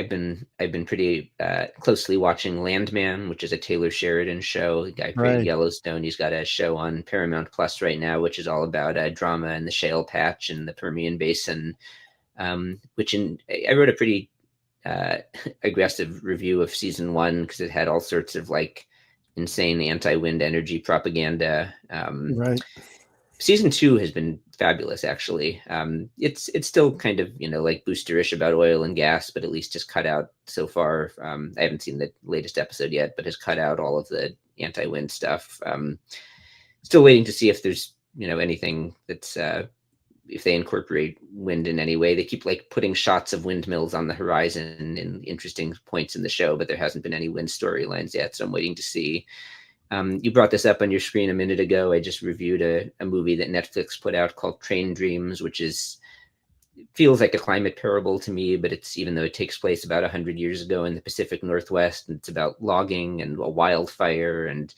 been pretty closely watching Landman, which is a Taylor Sheridan show. The guy created Right. Yellowstone. He's got a show on Paramount Plus right now, which is all about drama in the shale patch in the Permian Basin. I wrote a pretty aggressive review of season 1 because it had all sorts of like insane anti-wind energy propaganda. Right. Season 2 has been fabulous, actually. It's still kind of like boosterish about oil and gas, but at least just cut out so far. I haven't seen the latest episode yet, but has cut out all of the anti-wind stuff. Still waiting to see if there's anything that's if they incorporate wind in any way. They keep like putting shots of windmills on the horizon in interesting points in the show, but there hasn't been any wind storylines yet, so I'm waiting to see. You brought this up on your screen a minute ago. I just reviewed a movie that Netflix put out called Train Dreams, which feels like a climate parable to me, but even though it takes place about 100 years ago in the Pacific Northwest, and it's about logging and a wildfire and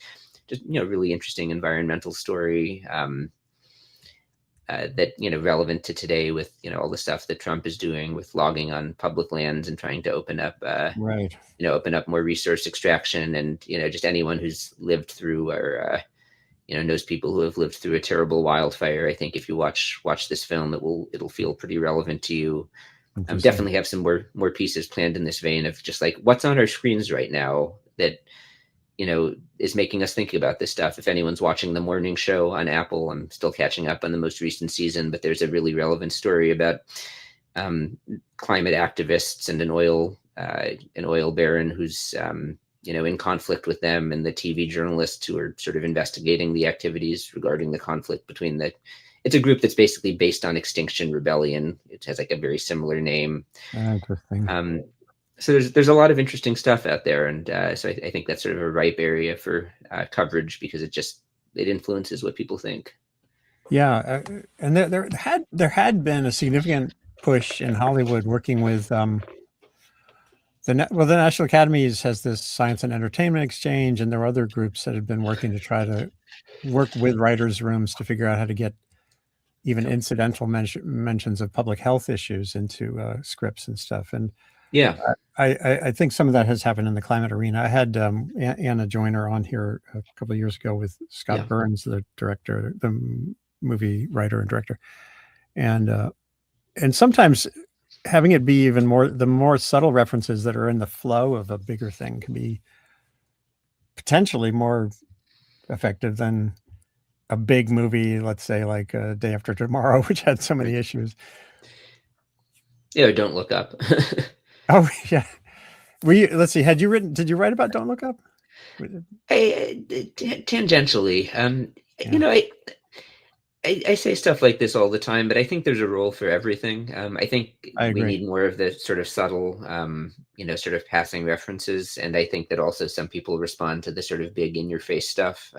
just, really interesting environmental story that, relevant to today with, all the stuff that Trump is doing with logging on public lands and trying to open up Right. open up more resource extraction. And just anyone who's lived through or knows people who have lived through a terrible wildfire, I think if you watch this film, it'll feel pretty relevant to you. Definitely have some more pieces planned in this vein of just like what's on our screens right now that is making us think about this stuff. If anyone's watching the morning show on Apple, I'm still catching up on the most recent season, but there's a really relevant story about climate activists and an oil baron who's in conflict with them, and the TV journalists who are sort of investigating the activities regarding the conflict between it's a group that's basically based on Extinction Rebellion. It has like a very similar name. Interesting. So there's a lot of interesting stuff out there, and so I think that's sort of a ripe area for coverage because it influences what people think. Yeah, and there had been a significant push in Hollywood working with the National Academies has this Science and Entertainment Exchange, and there were other groups that had been working to try to work with writers' rooms to figure out how to get even incidental mentions of public health issues into scripts and stuff. And yeah, I think some of that has happened in the climate arena. I had Anna Joyner on here a couple of years ago with Scott Burns, the director, the movie writer and director, and sometimes having it be even more, the more subtle references that are in the flow of a bigger thing can be potentially more effective than a big movie, let's say like Day After Tomorrow, which had so many issues. Yeah, Don't Look Up. Oh yeah. Let's see, did you write about Don't Look Up? Tangentially. I say stuff like this all the time, but I think there's a role for everything. I think we need more of the sort of subtle, sort of passing references. And I think that also some people respond to the sort of big in your face stuff.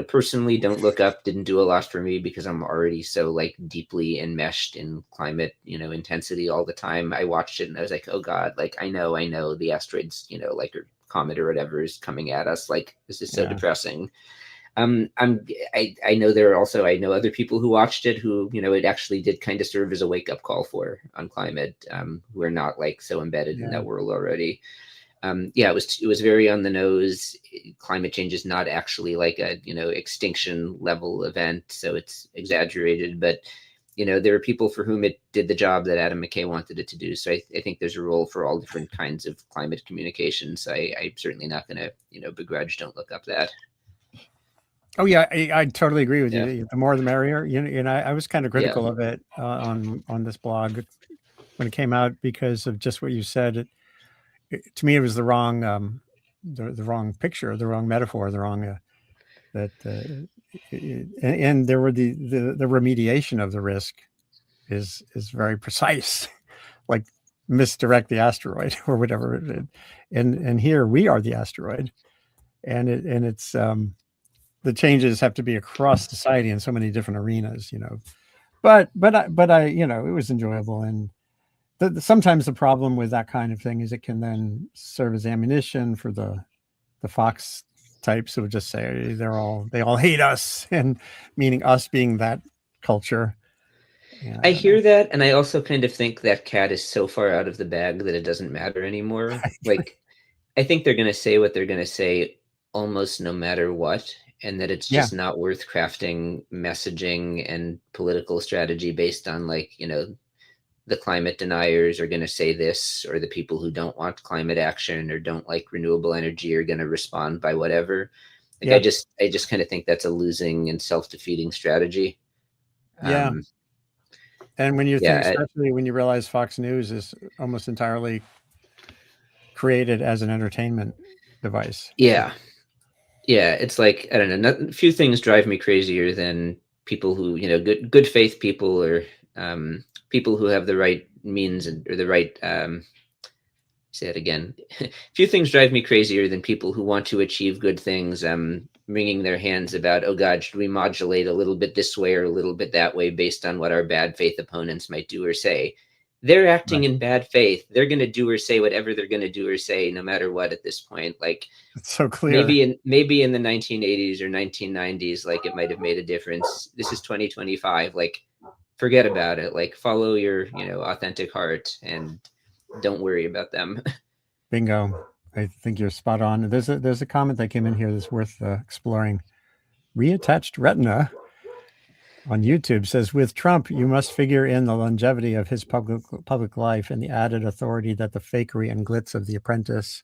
personally, Don't Look Up didn't do a lot for me because I'm already so like deeply enmeshed in climate, intensity all the time. I watched it and I was like, oh God, like I know the asteroids, like or comet or whatever is coming at us. Like this is so depressing. I know I know other people who watched it who, it actually did kind of serve as a wake up call for on climate, who are not like so embedded in that world already. It was very on the nose. Climate change is not actually like a extinction level event, so it's exaggerated. But there are people for whom it did the job that Adam McKay wanted it to do. So I think there's a role for all different kinds of climate communications. I'm certainly not going to begrudge Don't Look Up that. Oh yeah, I totally agree with Yeah. you. The more the merrier. I was kind of critical of it on this blog when it came out because of just what you said. To me, it was the wrong the wrong picture, the wrong metaphor, the wrong and there were the remediation of the risk is very precise, like misdirect the asteroid or whatever. And here we are the asteroid, and it's the changes have to be across society in so many different arenas. But I it was enjoyable. And sometimes the problem with that kind of thing is it can then serve as ammunition for the Fox types who would just say they all hate us, and meaning us being that culture. I hear that, and I also kind of think that cat is so far out of the bag that it doesn't matter anymore. Like, I think they're going to say what they're going to say almost no matter what, and that it's just not worth crafting messaging and political strategy based on the climate deniers are going to say this, or the people who don't want climate action or don't like renewable energy are going to respond by whatever. I just kind of think that's a losing and self-defeating strategy. And when you think, especially when you realize Fox News is almost entirely created as an entertainment device. Yeah. It's like, I don't know, a few things drive me crazier than people who, good faith people, or people who have the right means or the right, say it again. Few things drive me crazier than people who want to achieve good things, wringing their hands about, oh God, should we modulate a little bit this way or a little bit that way based on what our bad faith opponents might do or say. They're acting in bad faith. They're going to do or say whatever they're going to do or say, no matter what at this point. Like, it's so clear. Maybe in the 1980s or 1990s, like it might have made a difference. This is 2025. Like, forget about it. Like, follow your, authentic heart and don't worry about them. Bingo. I think you're spot on. There's a comment that came in here that's worth exploring. Reattached retina on YouTube says, with Trump, you must figure in the longevity of his public life and the added authority that the fakery and glitz of The Apprentice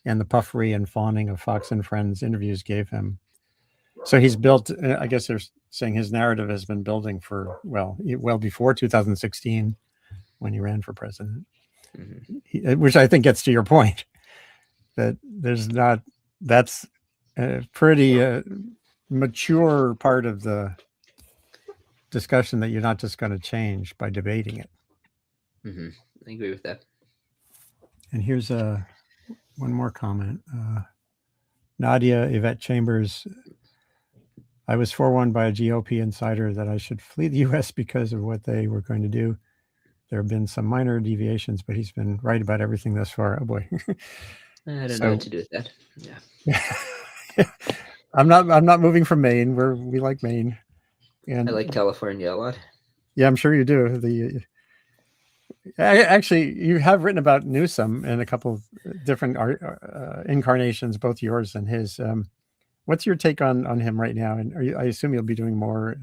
and the puffery and fawning of Fox and Friends interviews gave him. So he's built, I guess they're saying his narrative has been building for, well before 2016 when he ran for president, which I think gets to your point that that's a pretty mature part of the discussion that you're not just going to change by debating it. I agree with that. And here's one more comment. Nadia Yvette Chambers, I was forewarned by a GOP insider that I should flee the U.S. because of what they were going to do. There have been some minor deviations, but he's been right about everything thus far. Oh boy. I don't know what to do with that. Yeah. I'm not moving from Maine. We like Maine. And I like California a lot. Yeah, I'm sure you do. Actually, you have written about Newsom in a couple of different incarnations, both yours and his. What's your take on him right now? And I assume you'll be doing more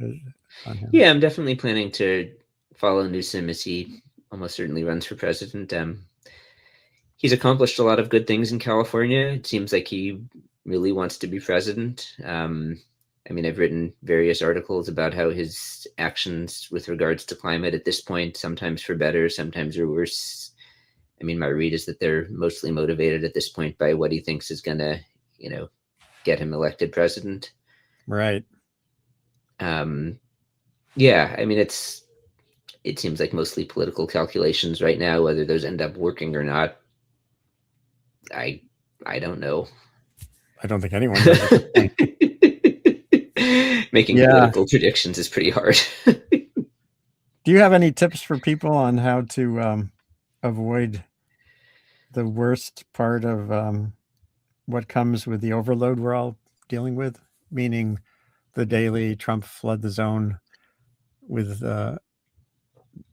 on him. Yeah, I'm definitely planning to follow Newsom as he almost certainly runs for president. He's accomplished a lot of good things in California. It seems like he really wants to be president. I've written various articles about how his actions with regards to climate at this point, sometimes for better, sometimes for worse. My read is that they're mostly motivated at this point by what he thinks is going to, get him elected president. Right. It seems like mostly political calculations right now. Whether those end up working or not, I don't know. I don't think anyone does. making political predictions is pretty hard. Do you have any tips for people on how to avoid the worst part of what comes with the overload we're all dealing with, meaning the daily Trump flood the zone with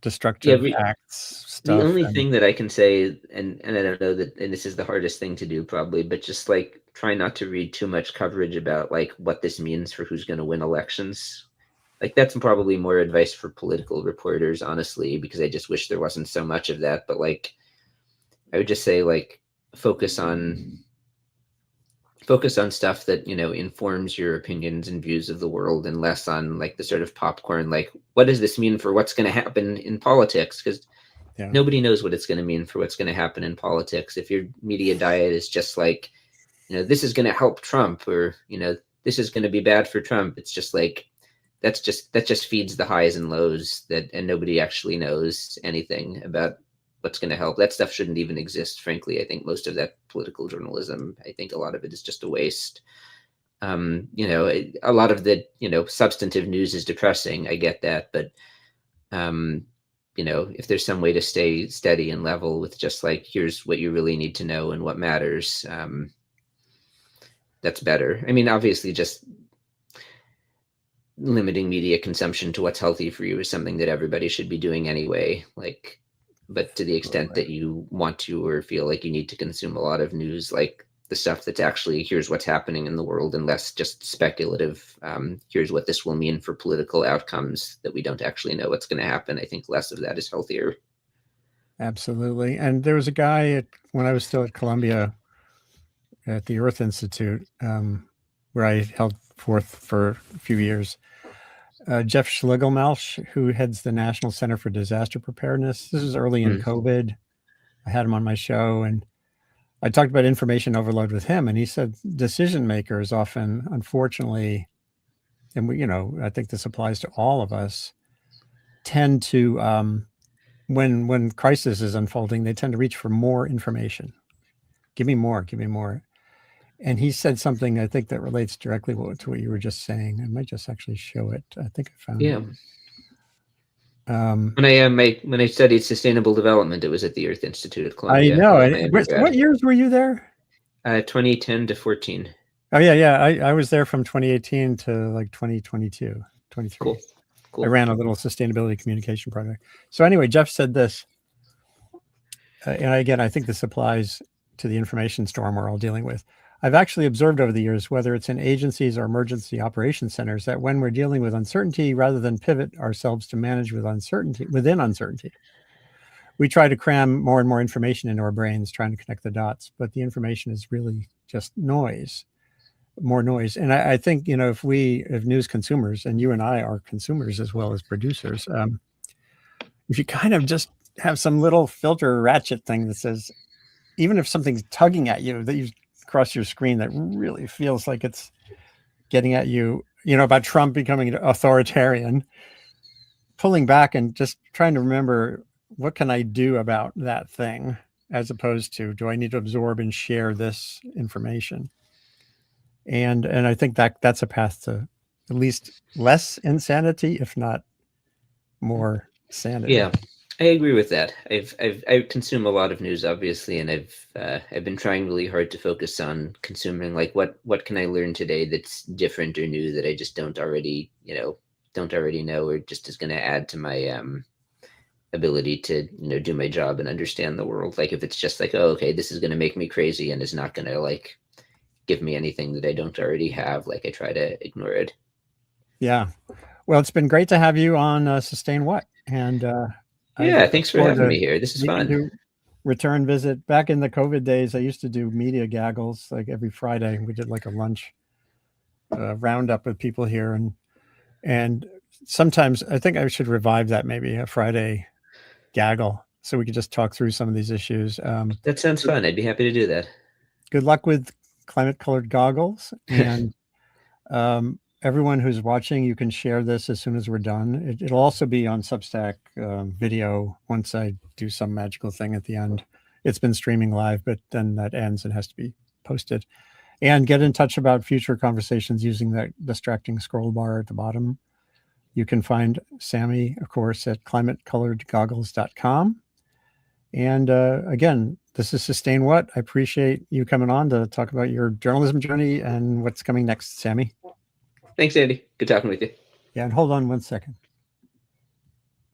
destructive acts stuff? The only thing that I can say, and I don't know that, and this is the hardest thing to do probably, but just like try not to read too much coverage about like what this means for who's going to win elections. Like that's probably more advice for political reporters, honestly, because I just wish there wasn't so much of that. But like, I would just say like focus on stuff that, you know, informs your opinions and views of the world, and less on like the sort of popcorn, like what does this mean for what's going to happen in politics? Because nobody knows what it's going to mean for what's going to happen in politics. If your media diet is just like, you know, this is going to help Trump, or, you know, this is going to be bad for Trump, it's just like, that just feeds the highs and lows, and nobody actually knows anything about what's going to help. That stuff shouldn't even exist, frankly. I think most of that political journalism, I think a lot of it is just a waste. You know, a lot of the, you know, substantive news is depressing. I get that. But, you know, if there's some way to stay steady and level with just like, here's what you really need to know and what matters, that's better. I mean, obviously, just limiting media consumption to what's healthy for you is something that everybody should be doing anyway. Like, but to the extent that you want to, or feel like you need to consume a lot of news, like the stuff that's actually, here's what's happening in the world, and less just speculative, here's what this will mean for political outcomes that we don't actually know what's going to happen. I think less of that is healthier. Absolutely. And there was a guy when I was still at Columbia at the Earth Institute, where I held forth for a few years, Jeff Schlegelmalch, who heads the National Center for Disaster Preparedness. This was early in COVID. I had him on my show, and I talked about information overload with him, and he said decision makers often, unfortunately, and we, you know, I think this applies to all of us, tend to, when crisis is unfolding, they tend to reach for more information. Give me more, give me more. And he said something, I think, that relates directly to what you were just saying. I might just actually show it. I think I found it. When I studied sustainable development, it was at the Earth Institute at Columbia. I know. What years were you there? 2010 to 14. Oh yeah. I was there from 2018 to like 2022, 23. Cool. I ran a little sustainability communication project. So anyway, Jeff said this, and again, I think this applies to the information storm we're all dealing with. I've actually observed over the years, whether it's in agencies or emergency operations centers, that when we're dealing with uncertainty, rather than pivot ourselves to manage within uncertainty, we try to cram more and more information into our brains, trying to connect the dots. But the information is really just noise, more noise. And I think, you know, if news consumers, and you and I are consumers as well as producers, if you kind of just have some little filter ratchet thing that says, even if something's tugging at you, that you across your screen that really feels like it's getting at you, you know, about Trump becoming an authoritarian, pulling back and just trying to remember, what can I do about that thing, as opposed to, do I need to absorb and share this information? And I think that's a path to at least less insanity, if not more sanity. Yeah, I agree with that. I consume a lot of news, obviously, and I've been trying really hard to focus on consuming like what can I learn today that's different or new that I just don't already know, or just is going to add to my ability to, you know, do my job and understand the world. Like if it's just like, oh, okay, this is going to make me crazy and is not going to like give me anything that I don't already have, like I try to ignore it. Yeah. Well, it's been great to have you on Sustain What. And yeah, thanks for having me here. This is fun. To return visit. Back in the COVID days, I used to do media gaggles like every Friday. We did like a lunch roundup with people here, and sometimes I think I should revive that, maybe a Friday gaggle, so we could just talk through some of these issues. That sounds fun. I'd be happy to do that. Good luck with climate colored goggles, and everyone who's watching, you can share this as soon as we're done. It'll also be on Substack video once I do some magical thing at the end. It's been streaming live, but then that ends and has to be posted. And get in touch about future conversations using that distracting scroll bar at the bottom. You can find Sammy, of course, at climatecoloredgoggles.com. And again, this is Sustain What. I appreciate you coming on to talk about your journalism journey and what's coming next, Sammy. Thanks, Andy. Good talking with you. Yeah, and hold on one second.